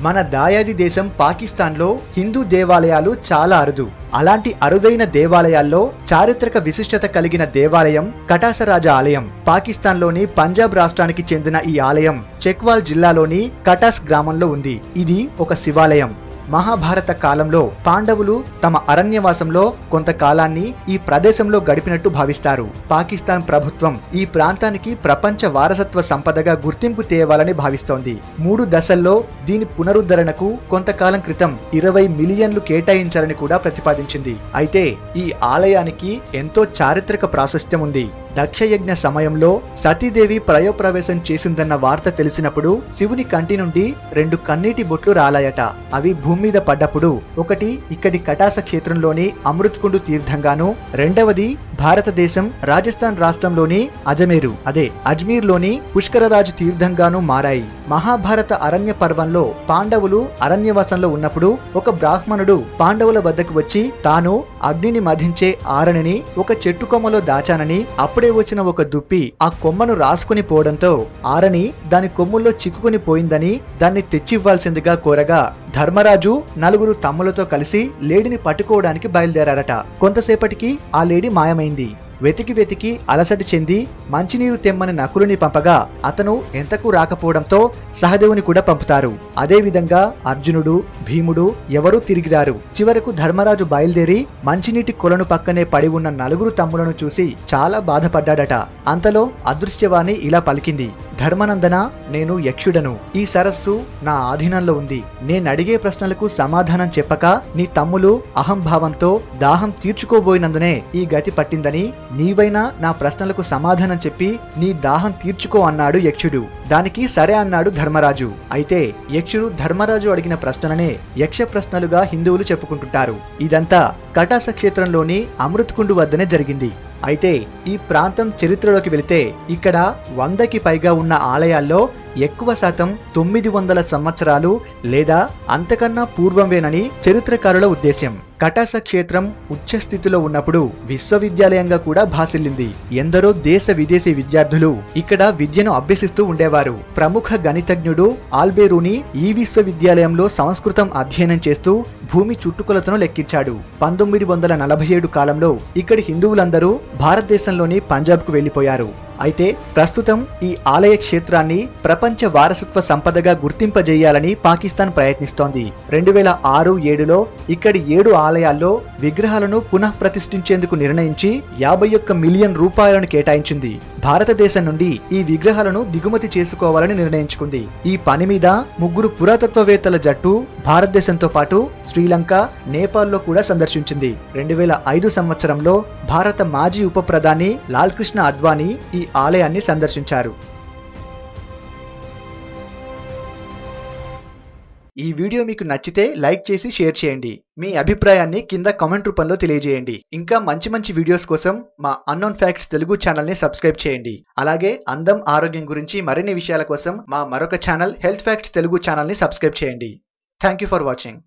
మన దాయాది దేశం పాకిస్తాన్లో హిందూ దేవాలయాలు చాలా అరుదు. అలాంటి అరుదైన దేవాలయాల్లో చారిత్రక విశిష్టత కలిగిన దేవాలయం కటాసరాజ ఆలయం. పాకిస్తాన్లోని పంజాబ్ రాష్ట్రానికి చెందిన ఈ ఆలయం చెక్వాల్ జిల్లాలోని కటాస్ గ్రామంలో ఉంది. ఇది ఒక శివాలయం. మహాభారత కాలంలో పాండవులు తమ అరణ్యవాసంలో కొంతకాలాన్ని ఈ ప్రదేశంలో గడిపినట్టు భావిస్తారు. పాకిస్తాన్ ప్రభుత్వం ఈ ప్రాంతానికి ప్రపంచ వారసత్వ సంపదగా గుర్తింపు తేవాలని భావిస్తోంది. 3 దశల్లో దీని పునరుద్ధరణకు కొంతకాలం క్రితం 20 మిలియన్లు కేటాయించాలని కూడా ప్రతిపాదించింది. అయితే ఈ ఆలయానికి ఎంతో చారిత్రక ప్రాశస్త్యం ఉంది. దక్షయజ్ఞ సమయంలో సతీదేవి ప్రయోగప్రవేశం చేసిందన్న వార్త తెలిసినప్పుడు శివుని కంటి నుండి 2 కన్నీటి బొట్లు రాలాయట. అవి భూమి మీద పడ్డప్పుడు ఒకటి ఇక్కడి కటాస క్షేత్రంలోని అమృత్కుండు తీర్థంగాను, రెండవది భారతదేశం రాజస్థాన్ రాష్ట్రంలోని అజ్మీర్లోని పుష్కరరాజు తీర్థంగాను మారాయి. మహాభారత అరణ్య పర్వంలో పాండవులు అరణ్యవాసంలో ఉన్నప్పుడు ఒక బ్రాహ్మణుడు పాండవుల వద్దకు వచ్చి తాను అగ్నిని మధించే ఆరణిని ఒక చెట్టు కొమ్మలో దాచానని, అప్పుడే వచ్చిన ఒక దుప్పి ఆ కొమ్మను రాసుకుని పోవడంతో ఆరణి దాని కొమ్ముల్లో చిక్కుకుని పోయిందని దాన్ని తెచ్చివ్వాల్సిందిగా కోరగా ధర్మరాజు 4 తమ్ములతో కలిసి లేడిని పట్టుకోవడానికి బయలుదేరారట. కొంతసేపటికి ఆ లేడి మాయమైంది. వెతికి అలసట చెంది మంచినీరు తెమ్మని నకులుని పంపగా అతను ఎంతకు రాకపోవడంతో సహదేవుని కూడా పంపుతారు. అదే విధంగా అర్జునుడు, భీముడు ఎవరూ తిరిగిరారు. చివరకు ధర్మరాజు బయలుదేరి మంచినీటి కొలను పక్కనే పడి ఉన్న 4 తమ్ములను చూసి చాలా బాధపడ్డాడట. అంతలో అదృశ్యవాణి ఇలా పలికింది, ధర్మనందన, నేను యక్షుడను. ఈ సరస్సు నా ఆధీనంలో ఉంది. నేనడిగే ప్రశ్నలకు సమాధానం చెప్పక నీ తమ్ములు అహంభావంతో దాహం తీర్చుకోబోయినందునే ఈ గతి పట్టిందని, నీవైనా నా ప్రశ్నలకు సమాధానం చెప్పి నీ దాహం తీర్చుకో అన్నాడు యక్షుడు. దానికి సరే అన్నాడు ధర్మరాజు. అయితే యక్షుడు ధర్మరాజు అడిగిన ప్రశ్నలనే యక్ష ప్రశ్నలుగా హిందువులు చెప్పుకుంటుంటారు. ఇదంతా కటాస క్షేత్రంలోని అమృత్కుండు వద్దనే జరిగింది. అయితే ఈ ప్రాంతం చరిత్రలోకి వెళితే ఇక్కడ 100కి పైగా ఉన్న ఆలయాల్లో ఎక్కువ శాతం 900 సంవత్సరాలు లేదా అంతకన్నా పూర్వంవేనని చరిత్రకారుల ఉద్దేశ్యం. కటాస క్షేత్రం ఉచ్చస్థితిలో ఉన్నప్పుడు విశ్వవిద్యాలయంగా కూడా భాసిల్లింది. ఎందరో దేశ విదేశీ విద్యార్థులు ఇక్కడ విద్యను అభ్యసిస్తూ ఉండేవారు. ప్రముఖ గణితజ్ఞుడు ఆల్బేరూని ఈ విశ్వవిద్యాలయంలో సంస్కృతం అధ్యయనం చేస్తూ భూమి చుట్టుకొలతను లెక్కించాడు. 1947 కాలంలో ఇక్కడి హిందువులందరూ భారతదేశంలోని పంజాబ్కు వెళ్లిపోయారు. అయితే ప్రస్తుతం ఈ ఆలయ క్షేత్రాన్ని ప్రపంచ వారసత్వ సంపదగా గుర్తింపజేయాలని పాకిస్తాన్ ప్రయత్నిస్తోంది. 2006-7లో ఇక్కడి 7 ఆలయాల్లో విగ్రహాలను పునః ప్రతిష్ఠించేందుకు నిర్ణయించి 51 మిలియన్ రూపాయలను కేటాయించింది. భారతదేశం నుండి ఈ విగ్రహాలను దిగుమతి చేసుకోవాలని నిర్ణయించుకుంది. ఈ పని మీద 3 పురాతత్వవేత్తల జట్టు భారతదేశంతో పాటు శ్రీలంక, నేపాల్లో కూడా సందర్శించింది. 2005 సంవత్సరంలో భారత మాజీ ఉప ప్రధాని లాల్ కృష్ణ అద్వానీ ఈ ఆలయాన్ని సందర్శించారు. ఈ వీడియో మీకు నచ్చితే లైక్ చేసి షేర్ చేయండి. మీ అభిప్రాయాన్ని కింద కామెంట్ రూపంలో తెలియజేయండి. ఇంకా మంచి వీడియోస్ కోసం మా అన్నోన్ ఫ్యాక్ట్స్ తెలుగు ఛానల్ ని సబ్స్క్రైబ్ చేయండి. అలాగే అందం, ఆరోగ్యం గురించి మరిన్ని విషయాల కోసం మా మరొక channel health facts Telugu channel ని సబ్స్క్రైబ్ చేయండి. Thank you for watching.